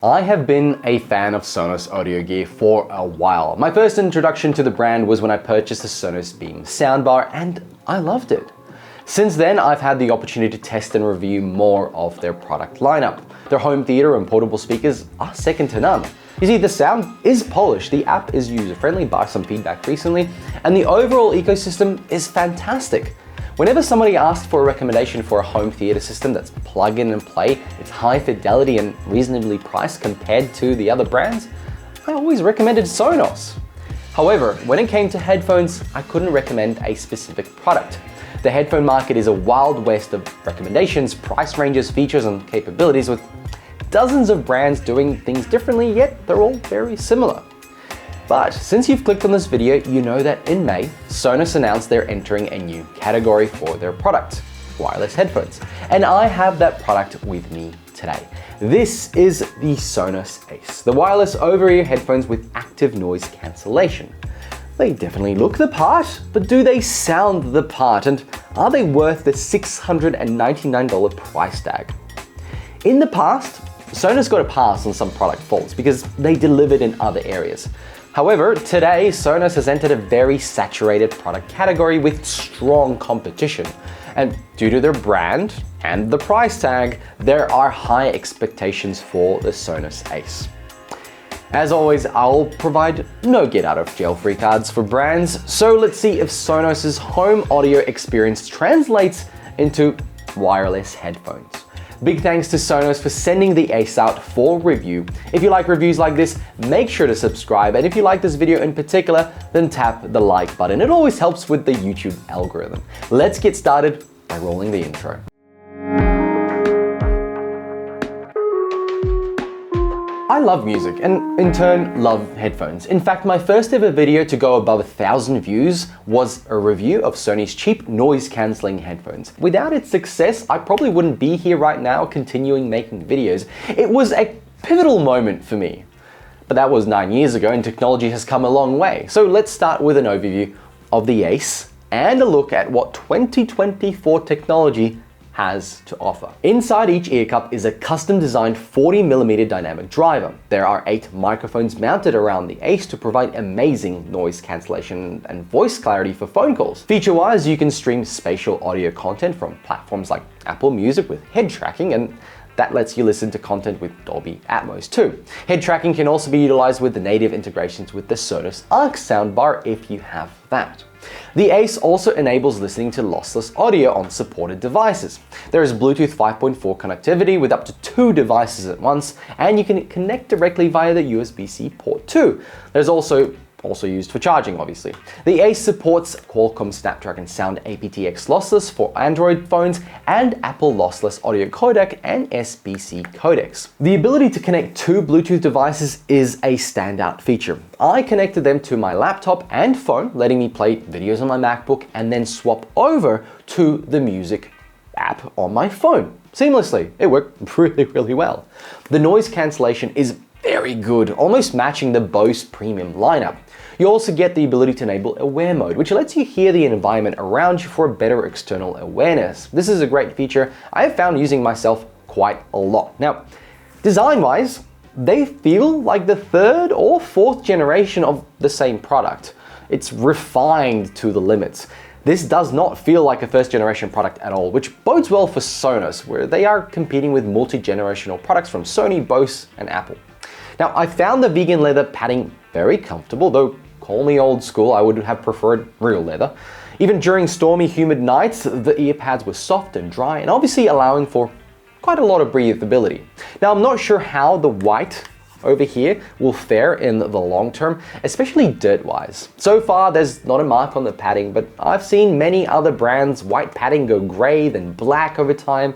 I have been a fan of Sonos audio gear for a while. My first introduction to the brand was when I purchased the Sonos Beam soundbar and I loved it. Since then, I've had the opportunity to test and review more of their product lineup. Their home theater and portable speakers are second to none. You see, the sound is polished, the app is user-friendly, by some feedback recently, and the overall ecosystem is fantastic. Whenever somebody asks for a recommendation for a home theater system that's plug in and play, it's high fidelity and reasonably priced compared to the other brands, I always recommended Sonos. However, when it came to headphones, I couldn't recommend a specific product. The headphone market is a wild west of recommendations, price ranges, features, and capabilities, with dozens of brands doing things differently, yet they're all very similar. But since you've clicked on this video, you know that in May, Sonos announced they're entering a new category for their product, wireless headphones. And I have that product with me today. This is the Sonos Ace, the wireless over-ear headphones with active noise cancellation. They definitely look the part, but do they sound the part? And are they worth the $699 price tag? In the past, Sonos got a pass on some product faults because they delivered in other areas. However, today, Sonos has entered a very saturated product category with strong competition. And due to their brand and the price tag, there are high expectations for the Sonos Ace. As always, I'll provide no get out of jail free cards for brands, so let's see if Sonos's home audio experience translates into wireless headphones. Big thanks to Sonos for sending the Ace out for review. If you like reviews like this, make sure to subscribe, and if you like this video in particular, then tap the like button. It always helps with the YouTube algorithm. Let's get started by rolling the intro. I love music and in turn love headphones. In fact, my first ever video to go above 1,000 views was a review of Sony's cheap noise cancelling headphones. Without its success, I probably wouldn't be here right now continuing making videos. It was a pivotal moment for me. But that was 9 years ago and technology has come a long way. So let's start with an overview of the Ace and a look at what 2024 technology has to offer. Inside each ear cup is a custom designed 40mm dynamic driver. There are 8 microphones mounted around the Ace to provide amazing noise cancellation and voice clarity for phone calls. Feature-wise, you can stream spatial audio content from platforms like Apple Music with head tracking, and that lets you listen to content with Dolby Atmos too. Head tracking can also be utilized with the native integrations with the Sonos Arc soundbar if you have that. The Ace also enables listening to lossless audio on supported devices. There is Bluetooth 5.4 connectivity with up to 2 devices at once, and you can connect directly via the USB-C port too. There's also used for charging, obviously. The Ace supports Qualcomm Snapdragon Sound aptX lossless for Android phones and Apple lossless audio codec and SBC codecs. The ability to connect 2 Bluetooth devices is a standout feature. I connected them to my laptop and phone, letting me play videos on my MacBook and then swap over to the music app on my phone seamlessly. It worked really well. The noise cancellation is very good, almost matching the Bose premium lineup. You also get the ability to enable Aware mode, which lets you hear the environment around you for a better external awareness. This is a great feature I have found using myself quite a lot. Now, design-wise, they feel like the 3rd or 4th generation of the same product. It's refined to the limits. This does not feel like a 1st generation product at all, which bodes well for Sonos, where they are competing with multi-generational products from Sony, Bose, and Apple. Now, I found the vegan leather padding very comfortable, though call me old school, I would have preferred real leather. Even during stormy, humid nights, the ear pads were soft and dry, and obviously allowing for quite a lot of breathability. Now, I'm not sure how the white over here will fare in the long term, especially dirt-wise. So far, there's not a mark on the padding, but I've seen many other brands' white padding go gray, then black over time.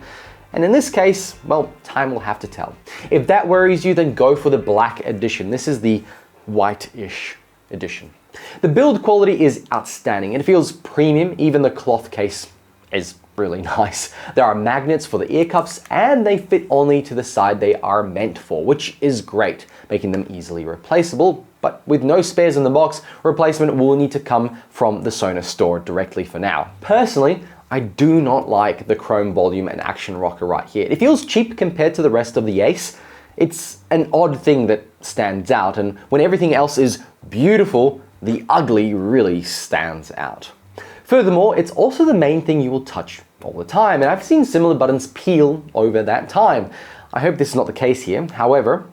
And in this case, well, time will have to tell. If that worries you, then go for the black edition. This is the white-ish edition. The build quality is outstanding. It feels premium. Even the cloth case is really nice. There are magnets for the ear cups and they fit only to the side they are meant for, which is great, making them easily replaceable. But with no spares in the box, replacement will need to come from the Sonos store directly for now. Personally, I do not like the chrome volume and action rocker right here. It feels cheap compared to the rest of the Ace, It's an odd thing that stands out, and when everything else is beautiful, the ugly really stands out. Furthermore, it's also the main thing you will touch all the time, and I've seen similar buttons peel over that time. I hope this is not the case here. However,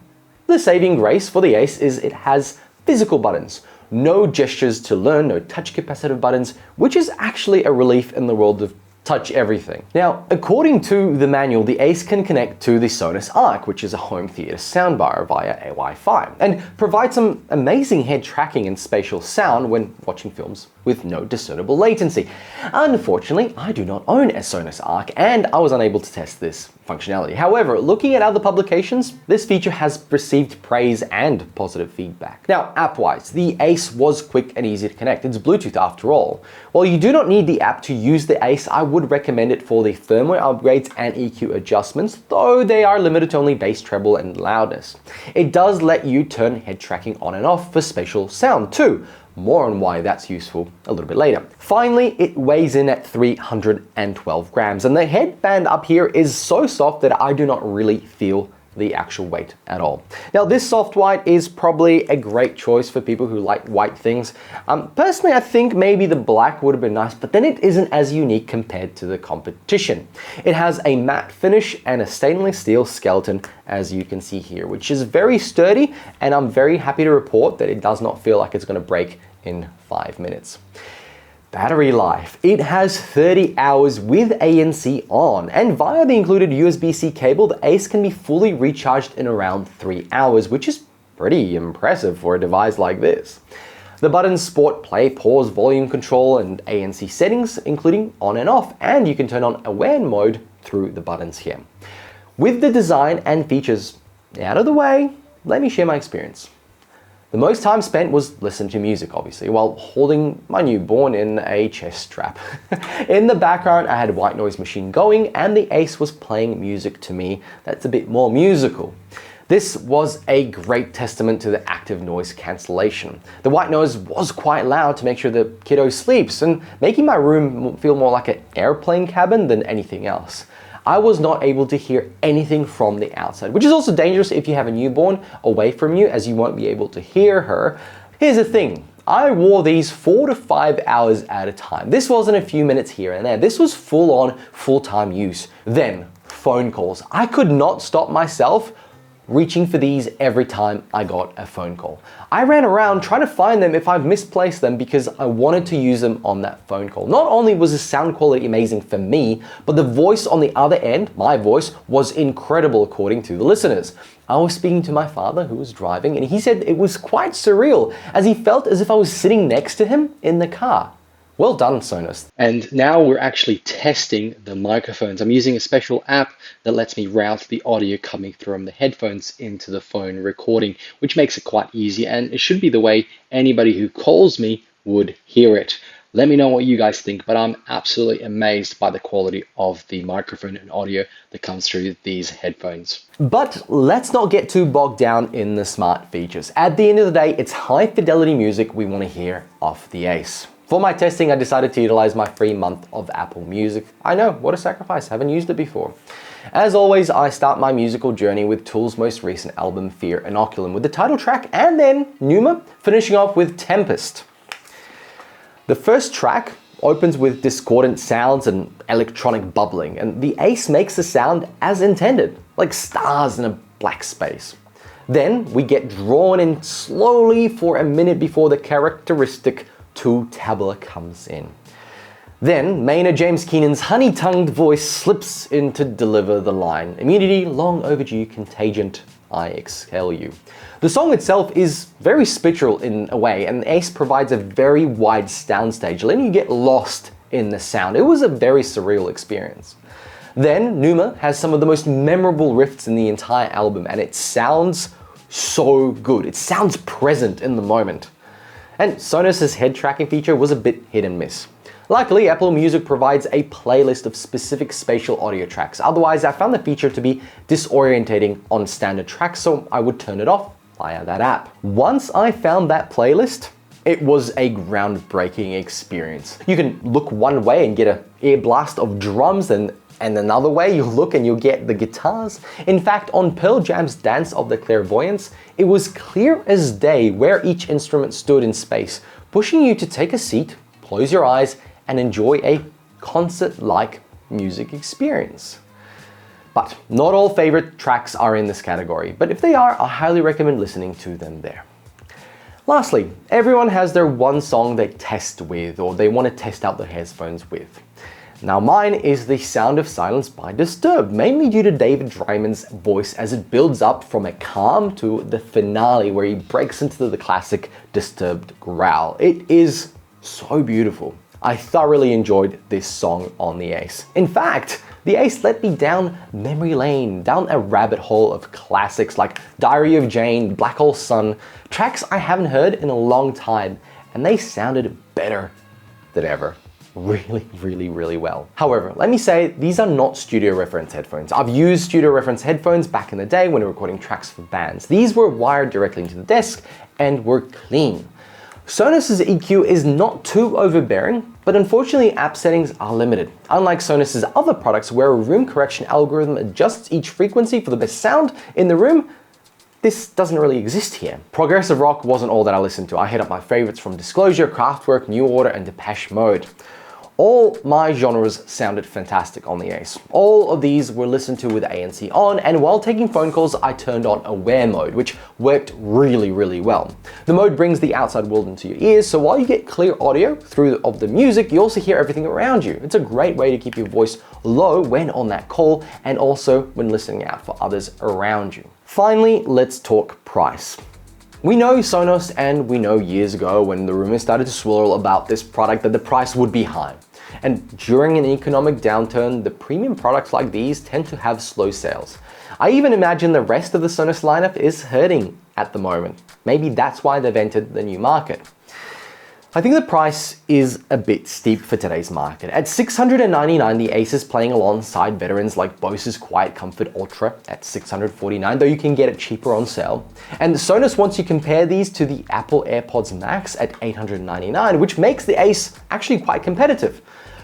the saving grace for the Ace is it has physical buttons. No gestures to learn, no touch capacitive buttons, which is actually a relief in the world of touch everything. Now, according to the manual, the Ace can connect to the Sonos Arc, which is a home theater soundbar via a Wi-Fi, and provide some amazing head tracking and spatial sound when watching films with no discernible latency. Unfortunately, I do not own a Sonos Arc, and I was unable to test this functionality. However, looking at other publications, this feature has received praise and positive feedback. Now, app-wise, the Ace was quick and easy to connect. It's Bluetooth after all. While you do not need the app to use the Ace, I would recommend it for the firmware upgrades and EQ adjustments, though they are limited to only bass, treble, and loudness. It does let you turn head tracking on and off for spatial sound too. More on why that's useful a little bit later. Finally, it weighs in at 312 grams, and the headband up here is so soft that I do not really feel the actual weight at all. Now, this soft white is probably a great choice for people who like white things. Personally, I think maybe the black would have been nice, but then it isn't as unique compared to the competition. It has a matte finish and a stainless steel skeleton, as you can see here, which is very sturdy, and I'm very happy to report that it does not feel like it's going to break in 5 minutes. Battery life. It has 30 hours with ANC on, and via the included USB-C cable, the Ace can be fully recharged in around 3 hours, which is pretty impressive for a device like this. The buttons sport play, pause, volume control, and ANC settings, including on and off, and you can turn on aware mode through the buttons here. With the design and features out of the way, let me share my experience. The most time spent was listening to music, obviously, while holding my newborn in a chest strap. In the background, I had a white noise machine going, and the Ace was playing music to me that's a bit more musical. This was a great testament to the active noise cancellation. The white noise was quite loud to make sure the kiddo sleeps, and making my room feel more like an airplane cabin than anything else. I was not able to hear anything from the outside, which is also dangerous if you have a newborn away from you, as you won't be able to hear her. Here's the thing, I wore these 4 to 5 hours at a time. This wasn't a few minutes here and there. This was full on, full-time use. Then, phone calls. I could not stop myself reaching for these every time I got a phone call. I ran around trying to find them if I've misplaced them because I wanted to use them on that phone call. Not only was the sound quality amazing for me, but the voice on the other end, my voice, was incredible according to the listeners. I was speaking to my father who was driving, and he said it was quite surreal as he felt as if I was sitting next to him in the car. Well done, Sonos. And now we're actually testing the microphones. I'm using a special app that lets me route the audio coming from the headphones into the phone recording, which makes it quite easy, and it should be the way anybody who calls me would hear it. Let me know what you guys think, but I'm absolutely amazed by the quality of the microphone and audio that comes through these headphones. But let's not get too bogged down in the smart features. At the end of the day, it's high fidelity music we want to hear off the Ace. For my testing, I decided to utilize my free month of Apple Music. I know, what a sacrifice, haven't used it before. As always, I start my musical journey with Tool's most recent album, Fear Inoculum, with the title track, and then Pneuma, finishing off with Tempest. The first track opens with discordant sounds and electronic bubbling, and the Ace makes the sound as intended, like stars in a black space. Then we get drawn in slowly for a minute before the characteristic tabla comes in. Then Maynard James Keenan's honey-tongued voice slips in to deliver the line, immunity long overdue, contagion, I exhale you. The song itself is very spiritual in a way, and Ace provides a very wide soundstage, letting you get lost in the sound. It was a very surreal experience. Then Pneuma has some of the most memorable riffs in the entire album, and it sounds so good. It sounds present in the moment. And Sonos' head tracking feature was a bit hit and miss. Luckily, Apple Music provides a playlist of specific spatial audio tracks. Otherwise, I found the feature to be disorientating on standard tracks, so I would turn it off via that app. Once I found that playlist, It was a groundbreaking experience. You can look one way and get an ear blast of drums, and another way you look and you'll get the guitars. In fact, on Pearl Jam's Dance of the Clairvoyants, it was clear as day where each instrument stood in space, pushing you to take a seat, close your eyes, and enjoy a concert-like music experience. But not all favorite tracks are in this category, but if they are, I highly recommend listening to them there. Lastly, everyone has their one song they test with or they want to test out their headphones with. Now mine is The Sound of Silence by Disturbed, mainly due to David Draiman's voice as it builds up from a calm to the finale where he breaks into the classic Disturbed growl. It is so beautiful. I thoroughly enjoyed this song on the Ace. In fact, the Ace led me down memory lane, down a rabbit hole of classics like Diary of Jane, Black Hole Sun, tracks I haven't heard in a long time, and they sounded better than ever. Really well. However, let me say, these are not studio reference headphones. I've used studio reference headphones back in the day when recording tracks for bands. These were wired directly into the desk and were clean. Sonos' EQ is not too overbearing, but unfortunately app settings are limited. Unlike Sonos' other products where a room correction algorithm adjusts each frequency for the best sound in the room, this doesn't really exist here. Progressive rock wasn't all that I listened to. I hit up my favorites from Disclosure, Kraftwerk, New Order, and Depeche Mode. All my genres sounded fantastic on the Ace. All of these were listened to with ANC on, and while taking phone calls, I turned on Aware mode, which worked really well. The mode brings the outside world into your ears, so while you get clear audio through of the music, you also hear everything around you. It's a great way to keep your voice low when on that call, and also when listening out for others around you. Finally, let's talk price. We know Sonos, and we know years ago when the rumors started to swirl about this product that the price would be high. And during an economic downturn, the premium products like these tend to have slow sales. I even imagine the rest of the Sonos lineup is hurting at the moment. Maybe that's why they've entered the new market. I think the price is a bit steep for today's market. At $699, the Ace is playing alongside veterans like Bose's Quiet Comfort Ultra at $649, though you can get it cheaper on sale. And Sonos wants you to compare these to the Apple AirPods Max at $899, which makes the Ace actually quite competitive.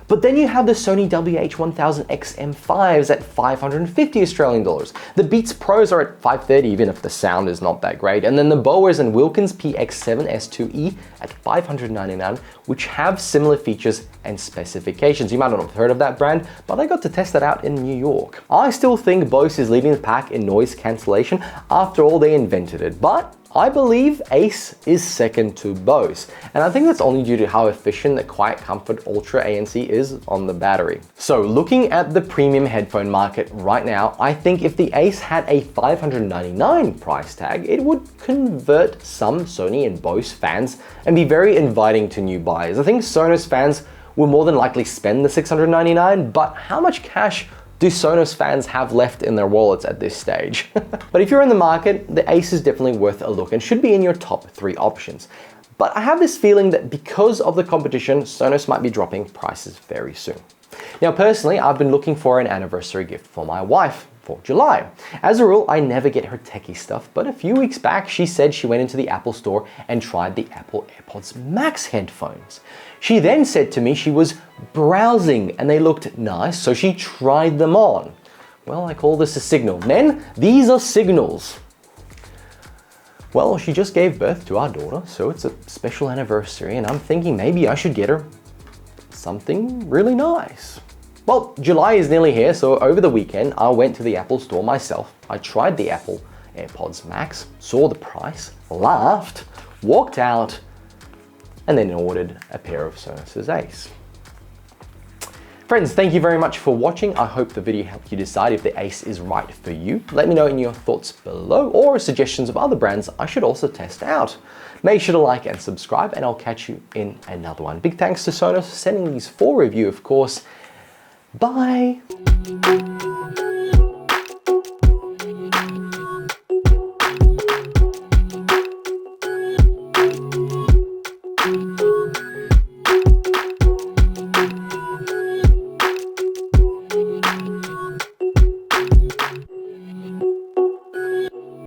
But then you have the Sony WH-1000X M5s at $550 Australian dollars. The Beats Pros are at $530, even if the sound is not that great. And then the Bowers and Wilkins PX7S2E at $599, which have similar features and specifications. You might not have heard of that brand, but I got to test that out in New York. I still think Bose is leading the pack in noise cancellation. After all, they invented it. But I believe Ace is second to Bose, and I think that's only due to how efficient the Quiet Comfort Ultra ANC is on the battery. So looking at the premium headphone market right now, I think if the Ace had a $599 price tag, it would convert some Sony and Bose fans and be very inviting to new buyers. I think Sonos fans will more than likely spend the $699, but how much cash do Sonos fans have left in their wallets at this stage? But if you're in the market, the Ace is definitely worth a look and should be in your top 3 options. But I have this feeling that because of the competition, Sonos might be dropping prices very soon. Now personally, I've been looking for an anniversary gift for my wife for July. As a rule, I never get her techie stuff, but a few weeks back, she said she went into the Apple store and tried the Apple AirPods Max headphones. She then said to me she was browsing and they looked nice, so she tried them on. Well, I call this a signal. Men, these are signals. Well, she just gave birth to our daughter, so it's a special anniversary, and I'm thinking maybe I should get her something really nice. Well, July is nearly here, so over the weekend, I went to the Apple store myself. I tried the Apple AirPods Max, saw the price, laughed, walked out, and then ordered a pair of Sonos Ace. Friends, thank you very much for watching. I hope the video helped you decide if the Ace is right for you. Let me know in your thoughts below or suggestions of other brands I should also test out. Make sure to like and subscribe, and I'll catch you in another one. Big thanks to Sonos for sending these for review, of course. Bye.